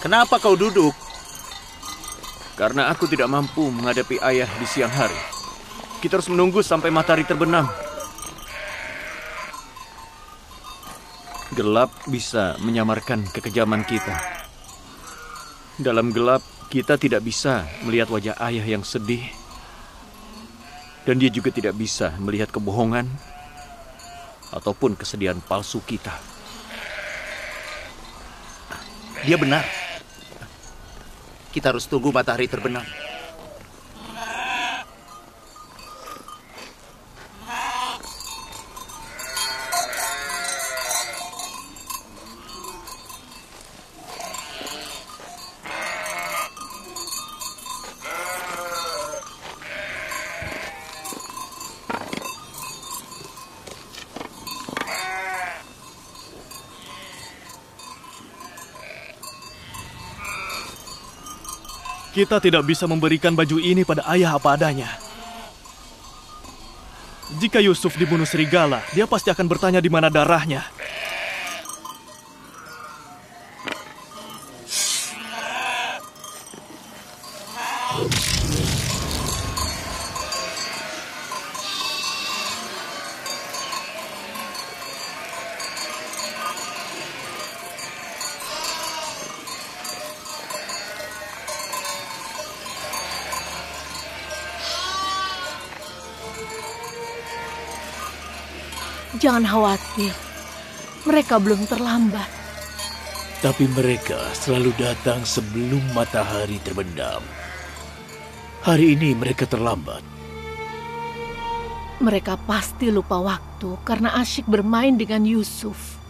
Kenapa kau duduk? Karena aku tidak mampu menghadapi ayah di siang hari. Kita harus menunggu sampai matahari terbenam. Gelap bisa menyamarkan kekejaman kita. Dalam gelap, kita tidak bisa melihat wajah ayah yang sedih. Dan dia juga tidak bisa melihat kebohongan ataupun kesedihan palsu kita. Dia benar. Kita harus tunggu matahari terbenam. Kita tidak bisa memberikan baju ini pada ayah apa adanya. Jika Yusuf dibunuh serigala, dia pasti akan bertanya di mana darahnya. Jangan khawatir, mereka belum terlambat. Tapi mereka selalu datang sebelum matahari terbenam. Hari ini mereka terlambat. Mereka pasti lupa waktu karena asyik bermain dengan Yusuf.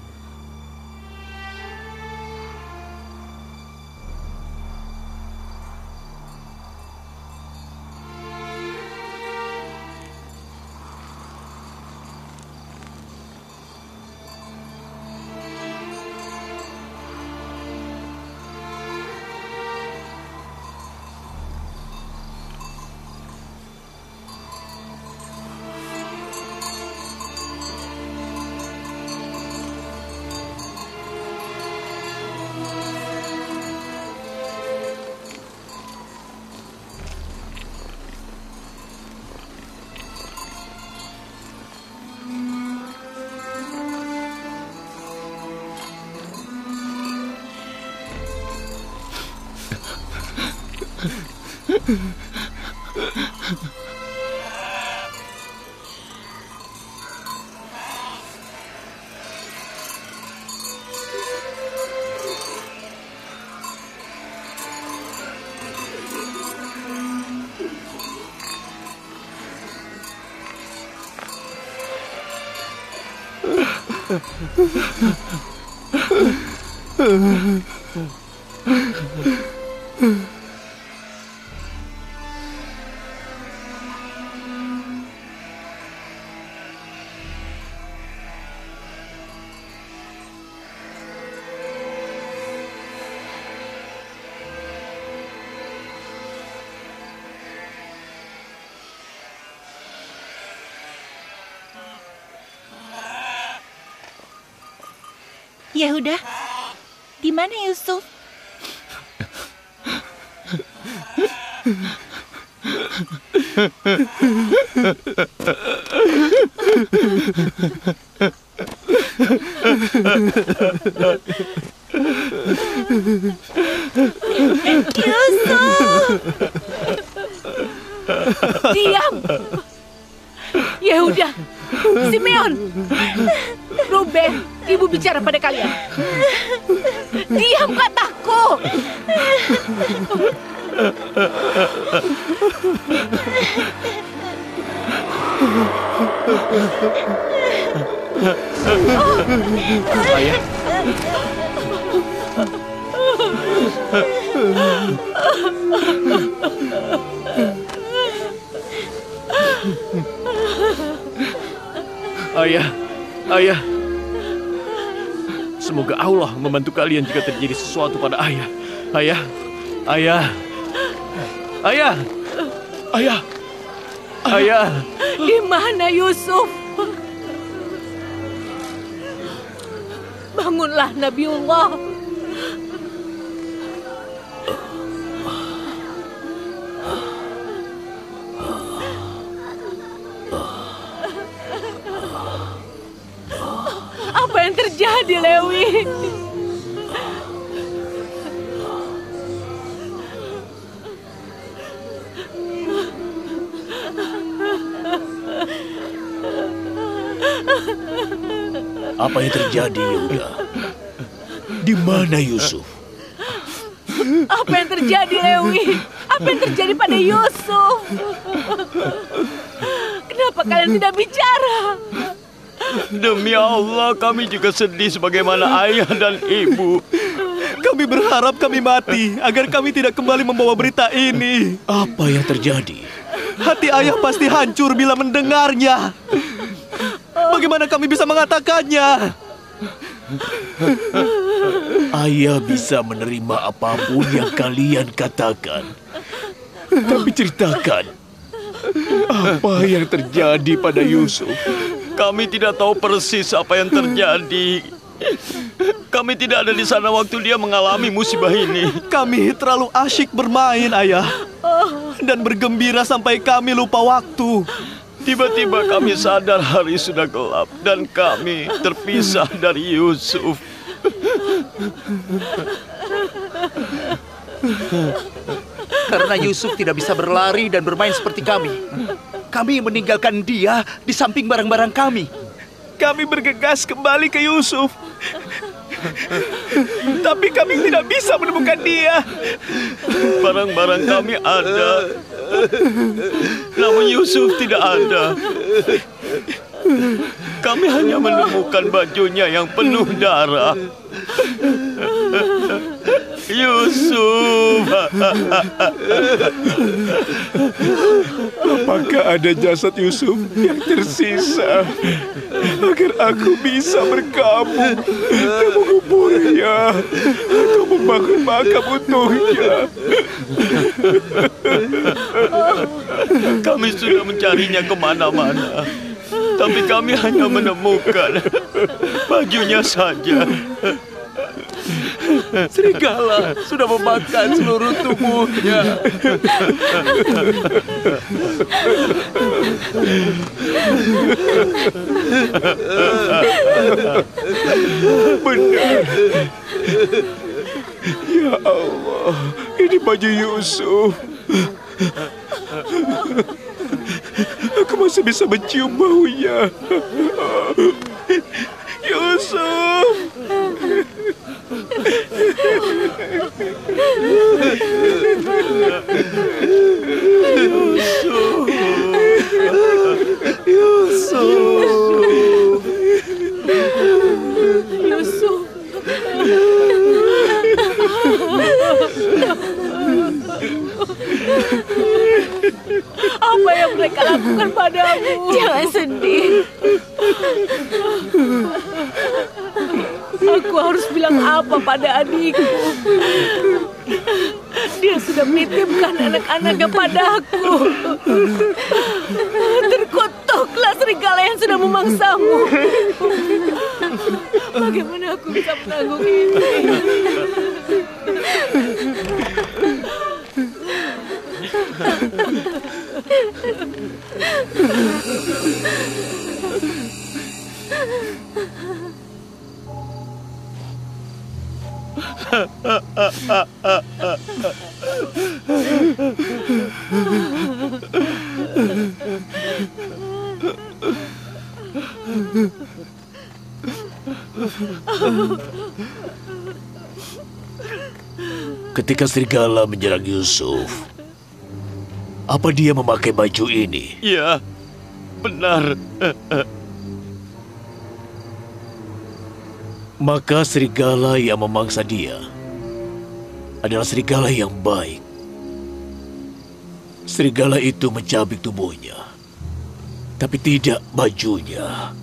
Yehuda, di mana Yusuf? Yusuf! Diam! Yehuda, Simeon, Ruben, ibu bicara pada kalian. Diam kataku! Ayah. Ayah. Semoga Allah membantu kalian jika terjadi sesuatu pada ayah. Ayah. Di mana Yusuf? Bangunlah Nabiullah. Apa yang terjadi, Lewi? Apa yang terjadi, Yehuda? Di mana Yusuf? Apa yang terjadi, Lewi? Apa yang terjadi pada Yusuf? Kenapa kalian tidak bicara? Demi Allah, kami juga sedih sebagaimana ayah dan ibu. Kami berharap kami mati agar kami tidak kembali membawa berita ini. Apa yang terjadi? Hati ayah pasti hancur bila mendengarnya. Bagaimana kami bisa mengatakannya? Ayah bisa menerima apapun yang kalian katakan. Tapi ceritakan, apa yang terjadi pada Yusuf? Kami tidak tahu persis apa yang terjadi. Kami tidak ada di sana waktu dia mengalami musibah ini. Kami terlalu asyik bermain, ayah. Dan bergembira sampai kami lupa waktu. Tiba-tiba kami sadar hari sudah gelap dan kami terpisah dari Yusuf. Karena Yusuf tidak bisa berlari dan bermain seperti kami. Kami meninggalkan dia di samping barang-barang kami. Kami bergegas kembali ke Yusuf. Tapi kami tidak bisa menemukan dia. Barang-barang kami ada, namun Yusuf tidak ada. Kami hanya menemukan bajunya yang penuh darah. Yusuf. Apakah ada jasad Yusuf yang tersisa agar aku bisa bergabung dan menguburnya atau membangun makam untuknya? Kami sudah mencarinya kemana-mana, tapi kami hanya menemukan bajunya saja. Serigala sudah memakan seluruh tubuhnya. Benar. Ya Allah, ini baju Yusuf. Aku masih bisa mencium baunya. Yusuf. Yusuf. Apa yang mereka lakukan padamu? Jangan sedih. Aku harus bilang apa pada adikku? Dia sudah menitipkan anak-anaknya padaku. Terkutuklah serigala yang sudah memangsamu. Bagaimana aku bisa menanggung ini? Ketika serigala menyerang Yusuf, apa dia memakai baju ini? Ya, benar. Maka serigala yang memangsa dia adalah serigala yang baik. Serigala itu mencabik tubuhnya, tapi tidak bajunya.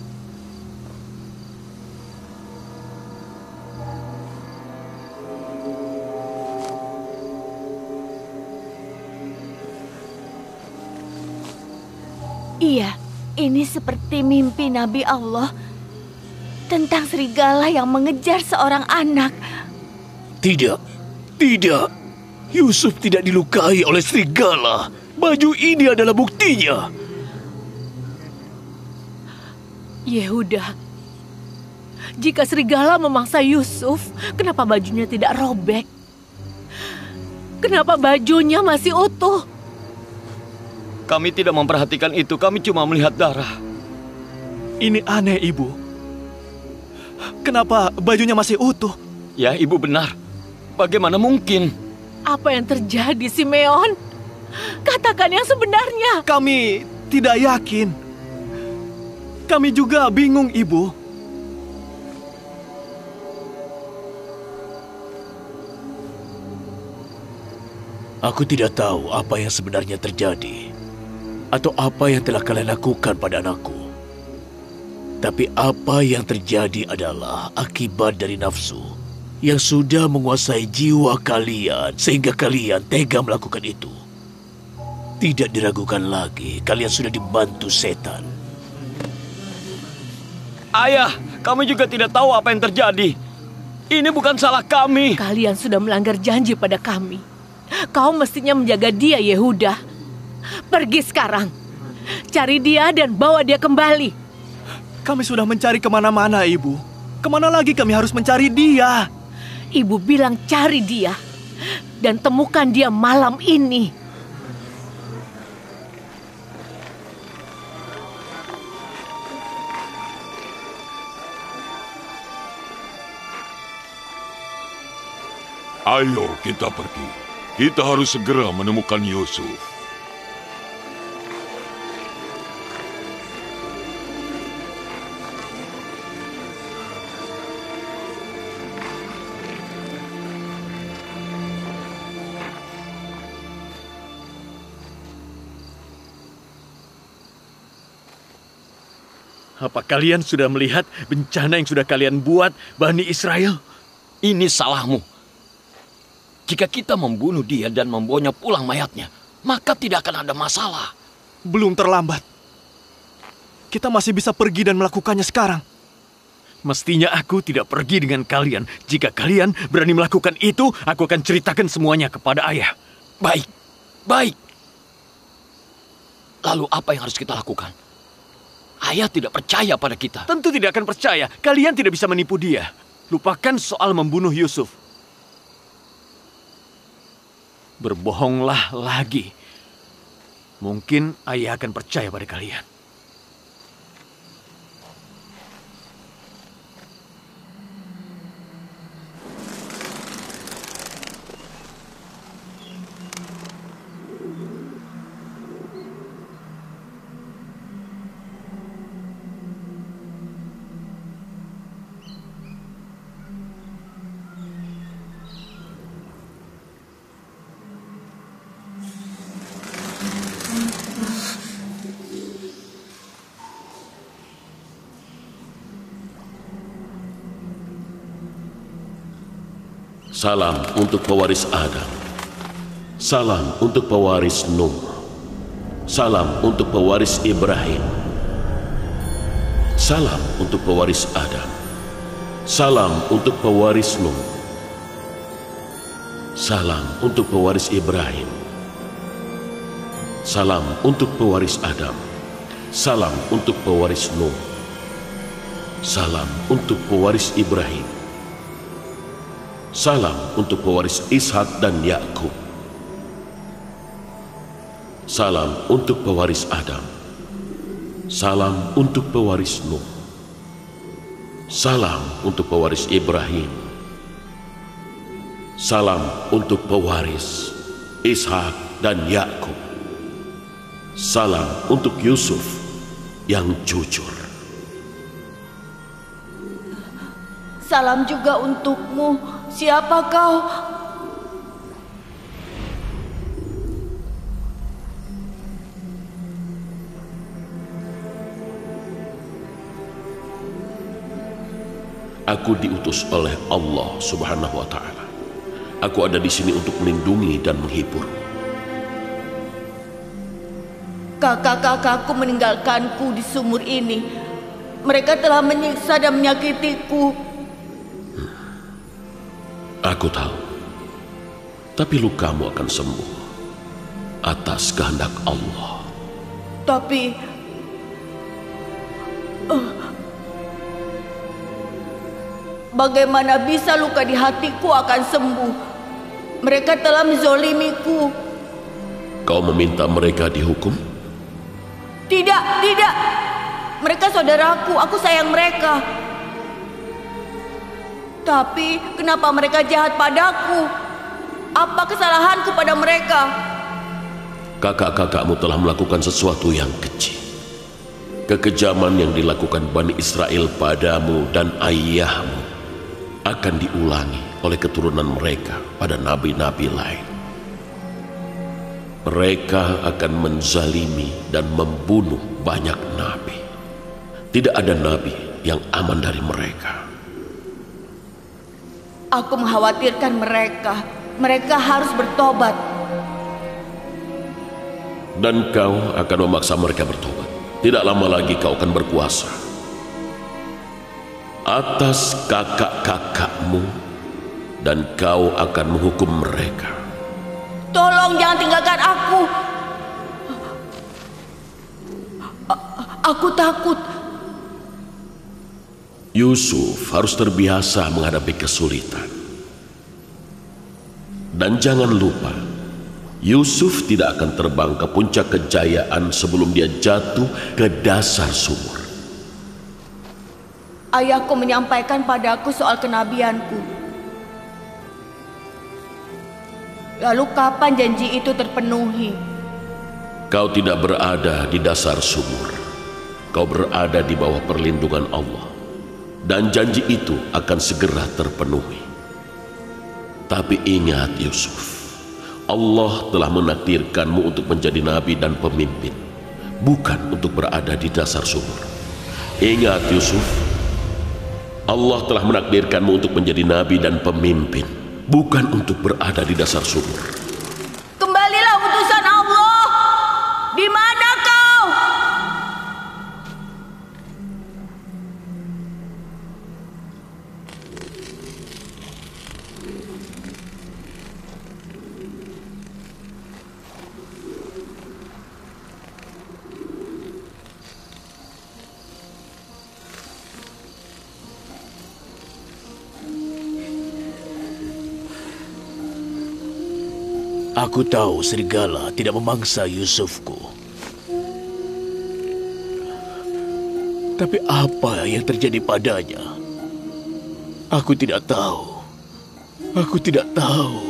Iya, ini seperti mimpi Nabi Allah tentang serigala yang mengejar seorang anak. Tidak, tidak. Yusuf tidak dilukai oleh serigala. Baju ini adalah buktinya. Yehuda, Jika serigala memangsa Yusuf, kenapa bajunya tidak robek? Kenapa bajunya masih utuh? Kami tidak memperhatikan itu, kami cuma melihat darah. Ini aneh, Ibu. Kenapa bajunya masih utuh? Ya, Ibu benar. Bagaimana mungkin? Apa yang terjadi, Simeon? Katakan yang sebenarnya. Kami tidak yakin. Kami juga bingung, Ibu. Aku tidak tahu apa yang sebenarnya terjadi atau apa yang telah kalian lakukan pada anakku. Tapi apa yang terjadi adalah akibat dari nafsu yang sudah menguasai jiwa kalian sehingga kalian tega melakukan itu. Tidak diragukan lagi, kalian sudah dibantu setan. Ayah, kami juga tidak tahu apa yang terjadi. Ini bukan salah kami. Kalian sudah melanggar janji pada kami. Kau mestinya menjaga dia, Yehuda. Pergi sekarang. Cari dia dan bawa dia kembali. Kami sudah mencari kemana-mana, Ibu. Kemana lagi kami harus mencari dia? Ibu bilang cari dia. Dan temukan dia malam ini. Ayo kita pergi. Kita harus segera menemukan Yusuf. Apa kalian sudah melihat bencana yang sudah kalian buat, Bani Israel? Ini salahmu. Jika kita membunuh dia dan membawanya pulang mayatnya, maka tidak akan ada masalah. Belum terlambat. Kita masih bisa pergi dan melakukannya sekarang. Mestinya aku tidak pergi dengan kalian. Jika kalian berani melakukan itu, aku akan ceritakan semuanya kepada ayah. Baik, baik. Lalu apa yang harus kita lakukan? Ayah tidak percaya pada kita. Tentu tidak akan percaya. Kalian tidak bisa menipu dia. Lupakan soal membunuh Yusuf. Berbohonglah lagi. Mungkin ayah akan percaya pada kalian. Salam untuk pewaris Adam. Salam untuk pewaris Nuh. Salam untuk pewaris Ibrahim. Salam untuk pewaris Adam. Salam untuk pewaris Nuh. Salam untuk pewaris Ibrahim. Salam untuk pewaris Adam. Salam untuk pewaris Nuh. Salam untuk pewaris Ibrahim. Salam untuk pewaris Ishak dan Yakub. Salam untuk pewaris Adam. Salam untuk pewaris Nuh. Salam untuk pewaris Ibrahim. Salam untuk pewaris Ishak dan Yakub. Salam untuk Yusuf yang jujur. Salam juga untukmu. Siapa kau? Aku diutus oleh Allah Subhanahu wa Ta'ala. Aku ada di sini untuk melindungi dan menghibur. Kakak-kakakku meninggalkanku di sumur ini. Mereka telah menyiksa dan menyakitiku. Aku tahu, tapi lukamu akan sembuh atas kehendak Allah. Tapi Bagaimana bisa luka di hatiku akan sembuh? Mereka telah menzolimiku. Kau meminta mereka dihukum? Tidak, tidak. Mereka saudaraku, aku sayang mereka. Tapi kenapa mereka jahat padaku? Apa kesalahanku pada mereka? Kakak-kakakmu telah melakukan sesuatu yang keji. Kekejaman yang dilakukan Bani Israel padamu dan ayahmu akan diulangi oleh keturunan mereka pada nabi-nabi lain. Mereka akan menzalimi dan membunuh banyak nabi. Tidak ada nabi yang aman dari mereka. Aku mengkhawatirkan mereka. Mereka harus bertobat. Dan kau akan memaksa mereka bertobat. Tidak lama lagi kau akan berkuasa atas kakak-kakakmu, dan kau akan menghukum mereka. Tolong jangan tinggalkan aku. Aku takut. Yusuf harus terbiasa menghadapi kesulitan. Dan jangan lupa, Yusuf tidak akan terbang ke puncak kejayaan sebelum dia jatuh ke dasar sumur. Ayahku menyampaikan padaku soal kenabianku. Lalu kapan janji itu terpenuhi? Kau tidak berada di dasar sumur. Kau berada di bawah perlindungan Allah. Dan janji itu akan segera terpenuhi. Tapi ingat Yusuf, Allah telah menakdirkanmu untuk menjadi nabi dan pemimpin, bukan untuk berada di dasar sumur. Ingat Yusuf, Allah telah menakdirkanmu untuk menjadi nabi dan pemimpin, bukan untuk berada di dasar sumur. Kembalilah utusan Allah. Di mana kau? Aku tahu serigala tidak memangsa Yusufku. Tapi apa yang terjadi padanya? Aku tidak tahu. Aku tidak tahu.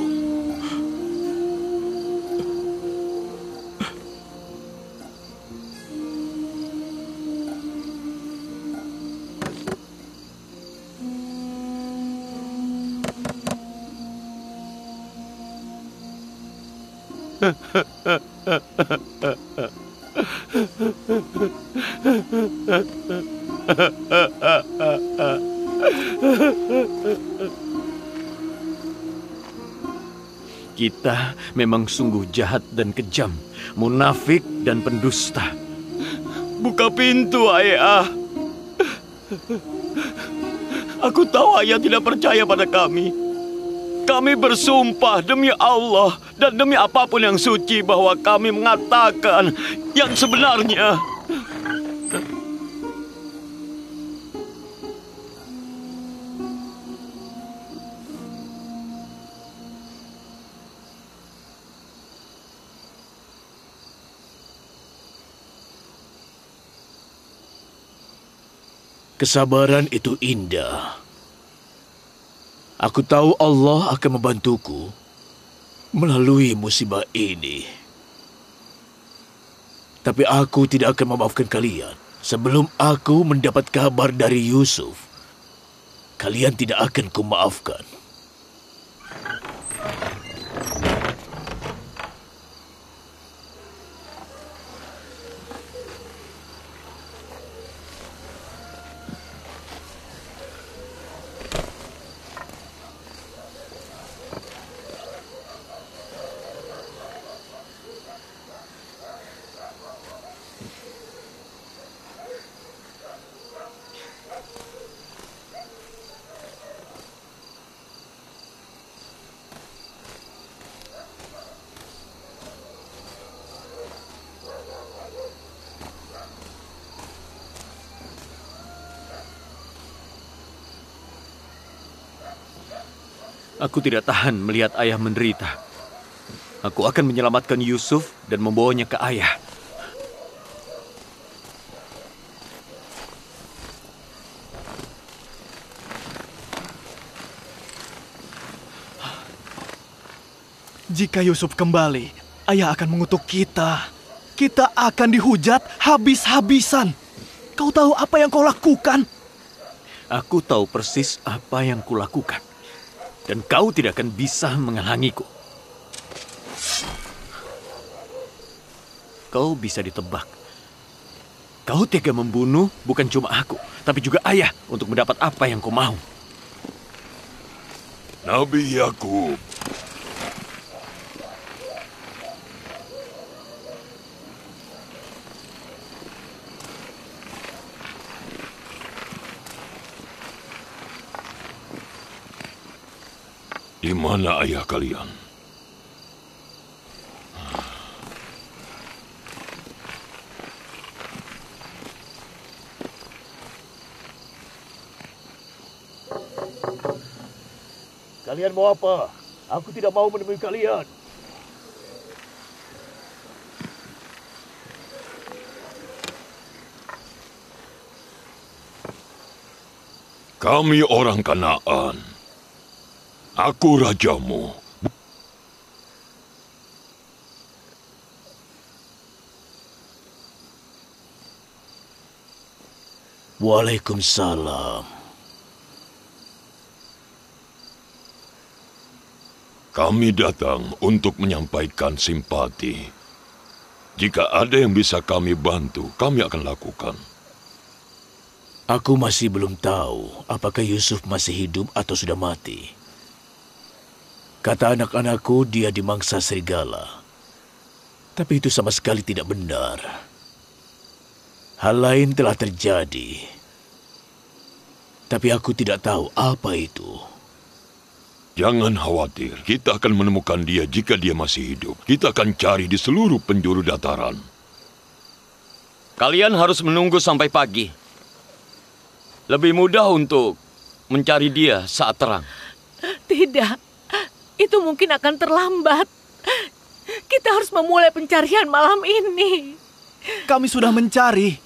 Kita memang sungguh jahat dan kejam, munafik dan pendusta. Buka pintu, Ayah. Aku tahu Ayah tidak percaya pada kami. Kami bersumpah demi Allah dan demi apapun yang suci bahwa kami mengatakan yang sebenarnya. Kesabaran itu indah. Aku tahu Allah akan membantuku melalui musibah ini. Tapi aku tidak akan memaafkan kalian sebelum aku mendapat kabar dari Yusuf. Kalian tidak akan kumaafkan. Aku tidak tahan melihat ayah menderita. Aku akan menyelamatkan Yusuf dan membawanya ke ayah. Jika Yusuf kembali, ayah akan mengutuk kita. Kita akan dihujat habis-habisan. Kau tahu apa yang kau lakukan? Aku tahu persis apa yang kulakukan. Dan kau tidak akan bisa menghalangiku. Kau bisa ditebak. Kau tega membunuh bukan cuma aku, tapi juga ayah untuk mendapat apa yang kau mau. Nabi Yakub. Di mana ayah kalian? Kalian mau apa? Aku tidak mau menemui kalian. Kami orang Kanaan. Aku rajamu. Waalaikumsalam. Kami datang untuk menyampaikan simpati. Jika ada yang bisa kami bantu, kami akan lakukan. Aku masih belum tahu apakah Yusuf masih hidup atau sudah mati. Kata anak-anakku dia dimangsa serigala. Tapi itu sama sekali tidak benar. Hal lain telah terjadi. Tapi aku tidak tahu apa itu. Jangan khawatir, kita akan menemukan dia jika dia masih hidup. Kita akan cari di seluruh penjuru dataran. Kalian harus menunggu sampai pagi. Lebih mudah untuk mencari dia saat terang. Tidak. Itu mungkin akan terlambat. Kita harus memulai pencarian malam ini. Kami sudah mencari.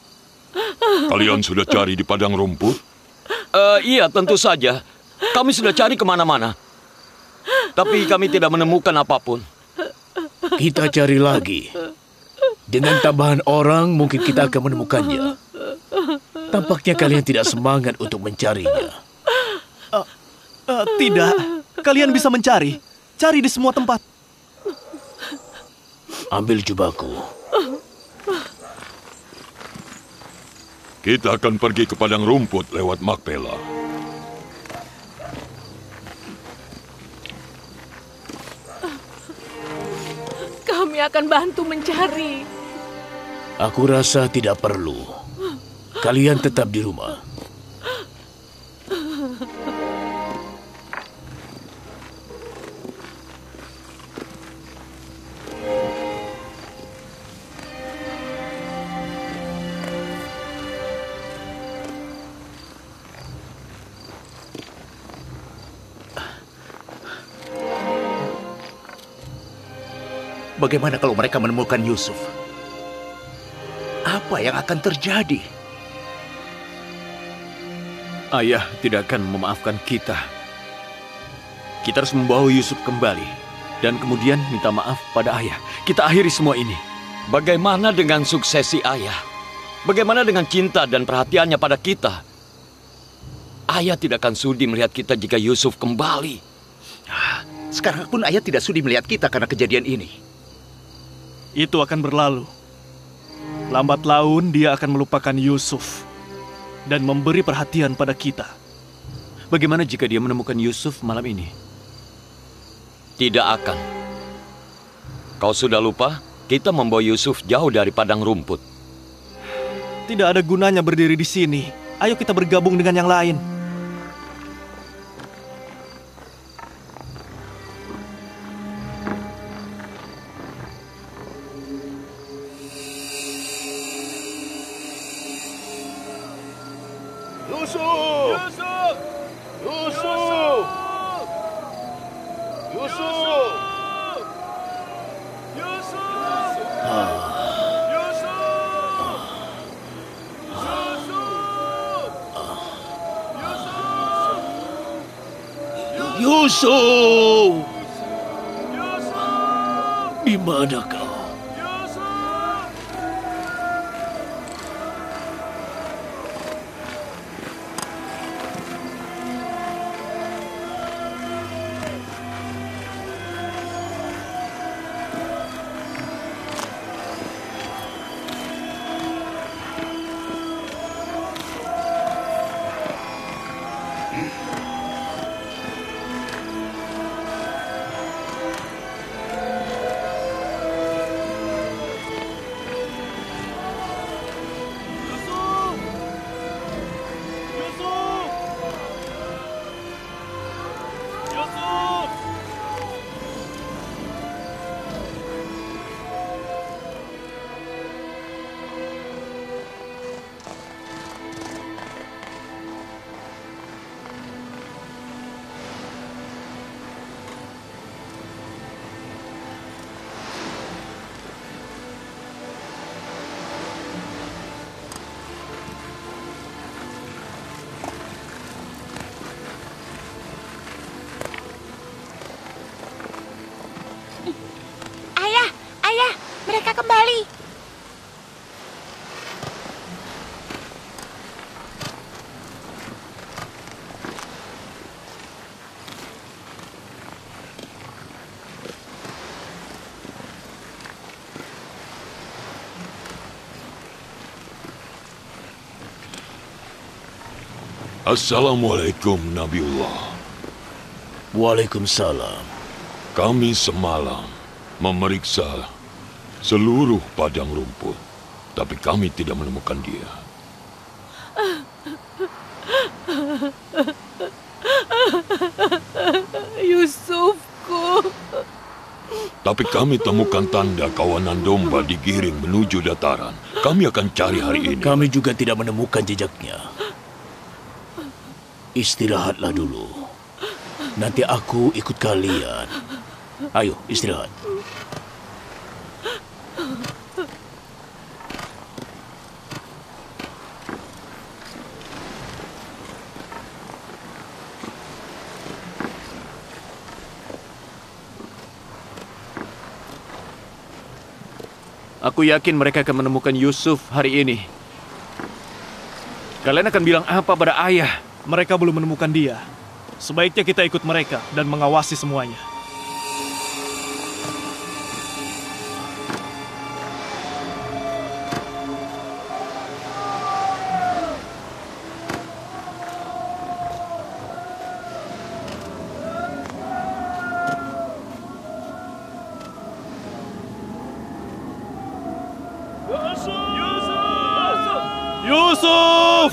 Kalian sudah cari di padang rumput? Iya, tentu saja. Kami sudah cari kemana-mana. Tapi kami tidak menemukan apapun. Kita cari lagi. Dengan tambahan orang, mungkin kita akan menemukannya. Tampaknya kalian tidak semangat untuk mencarinya. Tidak. Kalian bisa mencari. Cari di semua tempat. Ambil jubahku. Kita akan pergi ke padang rumput lewat Makpela. Kami akan bantu mencari. Aku rasa tidak perlu. Kalian tetap di rumah. Bagaimana kalau mereka menemukan Yusuf? Apa yang akan terjadi? Ayah tidak akan memaafkan kita. Kita harus membawa Yusuf kembali. Dan kemudian minta maaf pada ayah. Kita akhiri semua ini. Bagaimana dengan suksesi ayah? Bagaimana dengan cinta dan perhatiannya pada kita? Ayah tidak akan sudi melihat kita jika Yusuf kembali. Sekarang pun ayah tidak sudi melihat kita karena kejadian ini. Itu akan berlalu. Lambat laun dia akan melupakan Yusuf dan memberi perhatian pada kita. Bagaimana jika dia menemukan Yusuf malam ini? Tidak akan. Kau sudah lupa? Kita membawa Yusuf jauh dari padang rumput. Tidak ada gunanya berdiri di sini. Ayo kita bergabung dengan yang lain. Yusuf! Yusuf! Yusuf! Yusuf! Yusuf! Di mana kau? Ayah, mereka kembali. Assalamualaikum Nabiullah. Waalaikumsalam. Kami semalam memeriksa seluruh padang rumput, tapi kami tidak menemukan dia. Yusufku. Tapi kami temukan tanda kawanan domba digiring menuju dataran. Kami akan cari hari ini. Kami juga tidak menemukan jejaknya. Istirahatlah dulu. Nanti aku ikut kalian. Ayo, istirahat. Aku yakin mereka akan menemukan Yusuf hari ini. Kalian akan bilang apa pada ayah? Mereka belum menemukan dia. Sebaiknya kita ikut mereka dan mengawasi semuanya. Yusuf!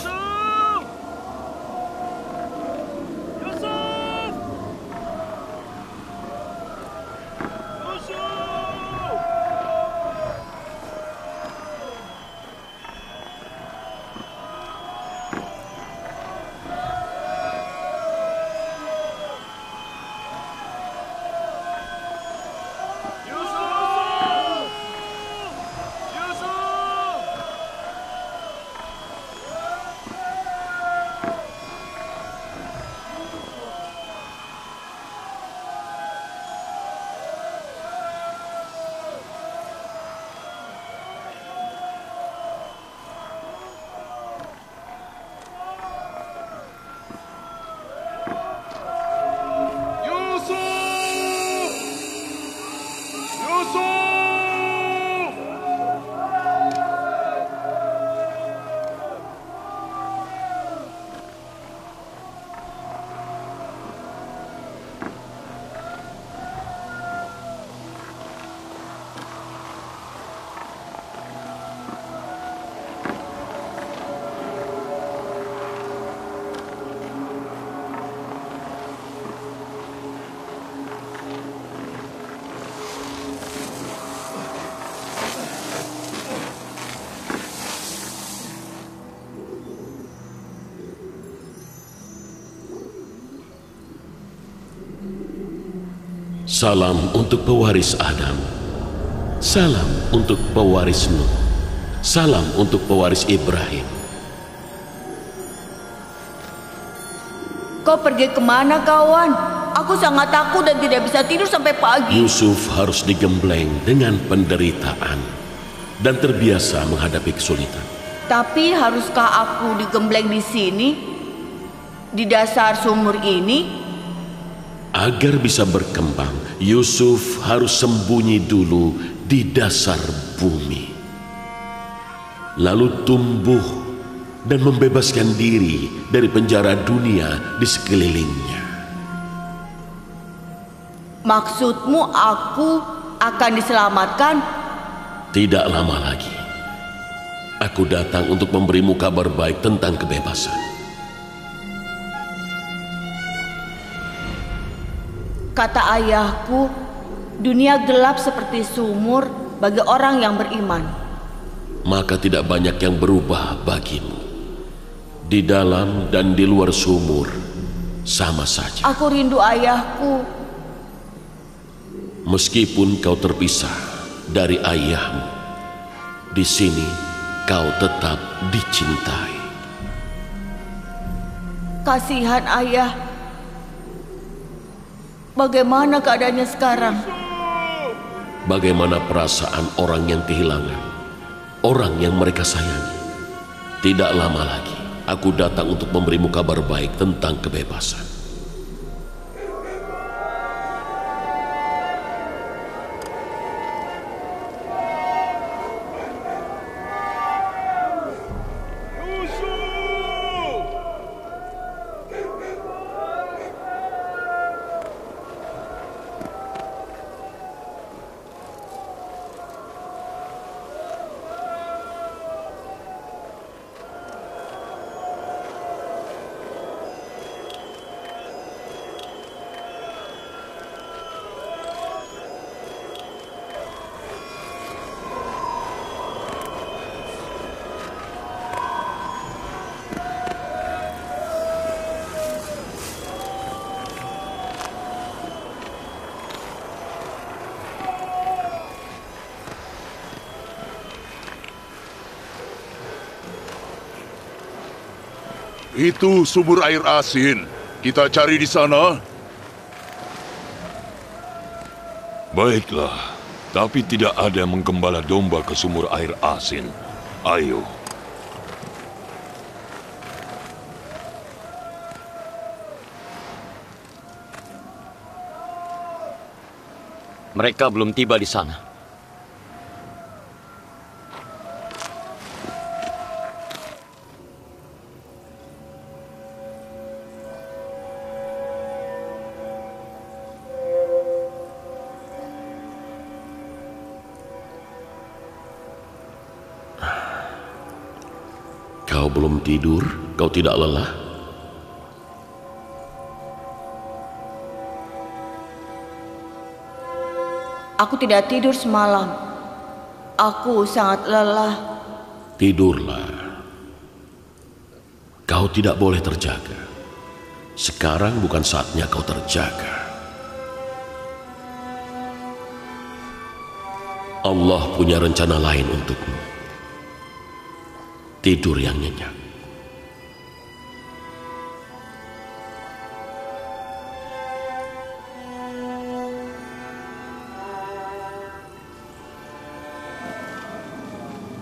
Salam untuk pewaris Adam. Salam untuk pewaris Nuh. Salam untuk pewaris Ibrahim. Kau pergi kemana, kawan? Aku sangat takut dan tidak bisa tidur sampai pagi. Yusuf harus digembleng dengan penderitaan dan terbiasa menghadapi kesulitan. Tapi haruskah aku digembleng di sini? Di dasar sumur ini? Agar bisa berkembang, Yusuf harus sembunyi dulu di dasar bumi. Lalu tumbuh dan membebaskan diri dari penjara dunia di sekelilingnya. Maksudmu aku akan diselamatkan? Tidak lama lagi. Aku datang untuk memberimu kabar baik tentang kebebasan. Kata ayahku, dunia gelap seperti sumur bagi orang yang beriman. Maka tidak banyak yang berubah bagimu. Di dalam dan di luar sumur sama saja. Aku rindu ayahku. Meskipun kau terpisah dari ayahmu, di sini kau tetap dicintai. Kasihan ayah. Bagaimana keadaannya sekarang? Bagaimana perasaan orang yang kehilangan, orang yang mereka sayangi? Tidak lama lagi, aku datang untuk memberimu kabar baik tentang kebebasan. Itu sumur air asin. Kita cari di sana. Baiklah, tapi tidak ada yang menggembala domba ke sumur air asin. Ayo. Mereka belum tiba di sana. Kau belum tidur? Kau tidak lelah? Aku tidak tidur semalam. Aku sangat lelah. Tidurlah. Kau tidak boleh terjaga. Sekarang bukan saatnya kau terjaga. Allah punya rencana lain untukmu. Tidur yang nyenyak.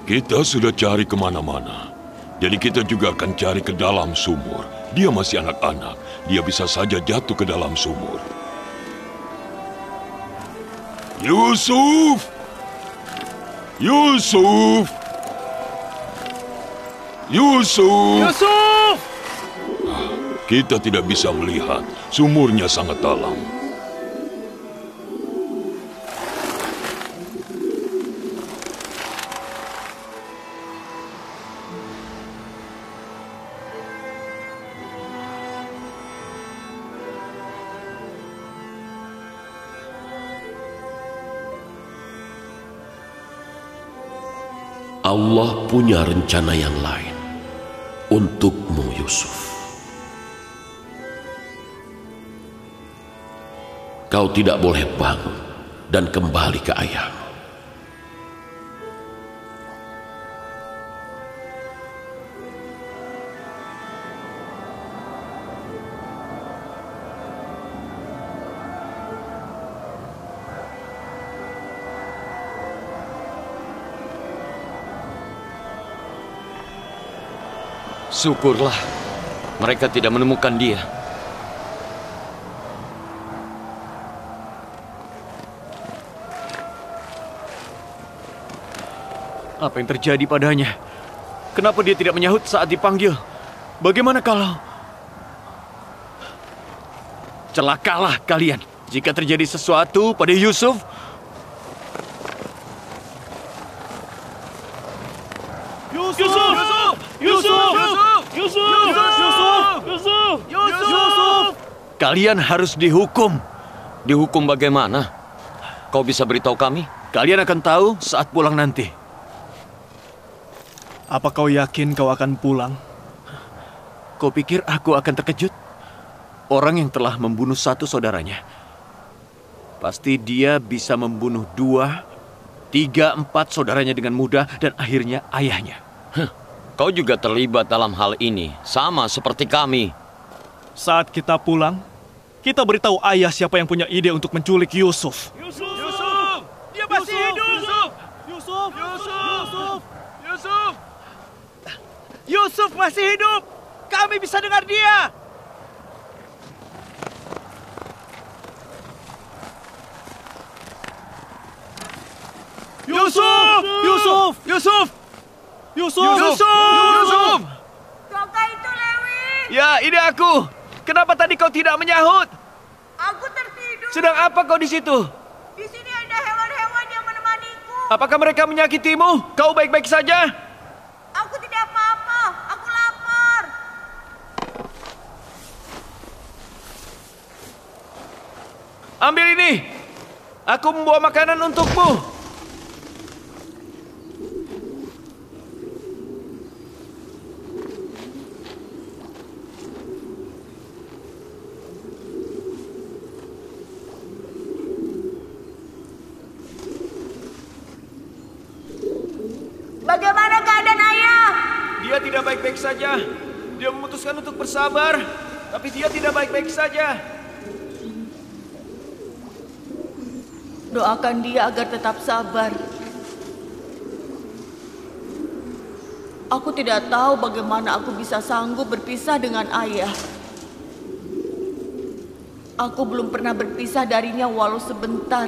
Kita sudah cari kemana-mana. Jadi kita juga akan cari ke dalam sumur. Dia masih anak-anak. Dia bisa saja jatuh ke dalam sumur. Yusuf! Yusuf! Yusuf! Yusuf! Kita tidak bisa melihat. Sumurnya sangat dalam. Allah punya rencana yang lain untukmu, Yusuf. kau tidak boleh bangun dan kembali ke ayah. Syukurlah mereka tidak menemukan dia. Apa yang terjadi padanya? Kenapa dia tidak menyahut saat dipanggil? Bagaimana kalau... Celakalah kalian jika terjadi sesuatu pada Yusuf. Yusuf! Kalian harus dihukum. Dihukum bagaimana? Kau bisa beritahu kami? Kalian akan tahu saat pulang nanti. Apa kau yakin kau akan pulang? Kau pikir aku akan terkejut? Orang yang telah membunuh satu saudaranya, pasti dia bisa membunuh 2, 3, 4 saudaranya dengan mudah dan akhirnya ayahnya. Kau juga terlibat dalam hal ini, sama seperti kami. Saat kita pulang, kita beritahu ayah siapa yang punya ide untuk menculik Yusuf. Yusuf! Dia masih hidup! Yusuf masih hidup! Kami bisa dengar dia! Yusuf! Apakah itu Lewi? Ya, ini aku. Kenapa tadi kau tidak menyahut? Aku tertidur. Sedang apa kau di situ? Di sini ada hewan-hewan yang menemaniku. Apakah mereka menyakitimu? Kau baik-baik saja? Aku tidak apa-apa. Aku lapar. Ambil ini. Aku membawa makanan untukmu. Bagaimana keadaan ayah? Dia tidak baik-baik saja. Dia memutuskan untuk bersabar, tapi dia tidak baik-baik saja. Doakan dia agar tetap sabar. Aku tidak tahu bagaimana aku bisa sanggup berpisah dengan ayah. Aku belum pernah berpisah darinya walau sebentar.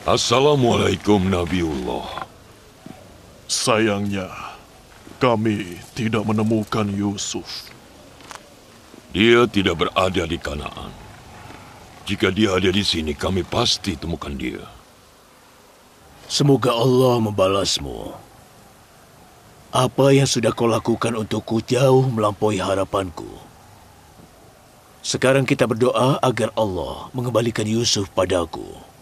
Assalamualaikum Nabiullah. Sayangnya, kami tidak menemukan Yusuf. Dia tidak berada di Kanaan. Jika dia ada di sini, kami pasti temukan dia. Semoga Allah membalasmu. Apa yang sudah kau lakukan untukku jauh melampaui harapanku. Sekarang kita berdoa agar Allah mengembalikan Yusuf padaku.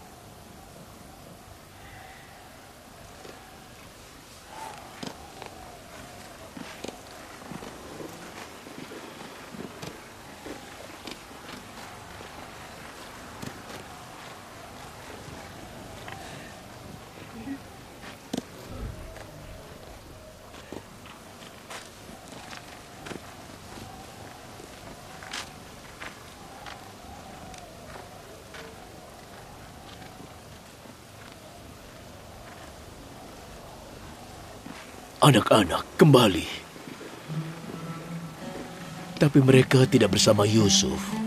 anak-anak kembali. Tapi mereka tidak bersama Yusuf.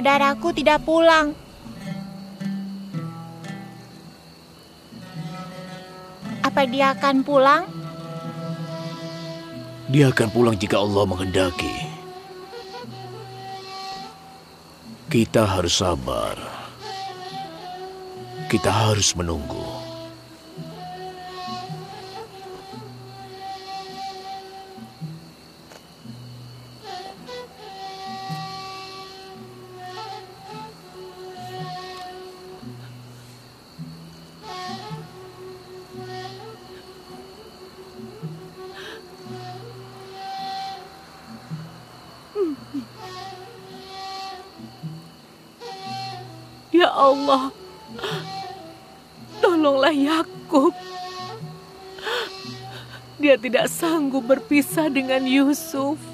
Saudaraku tidak pulang. Apa dia akan pulang? Dia akan pulang jika Allah menghendaki. Kita harus sabar. Kita harus menunggu. Ya Allah, tolonglah Yakub. Dia tidak sanggup berpisah dengan Yusuf.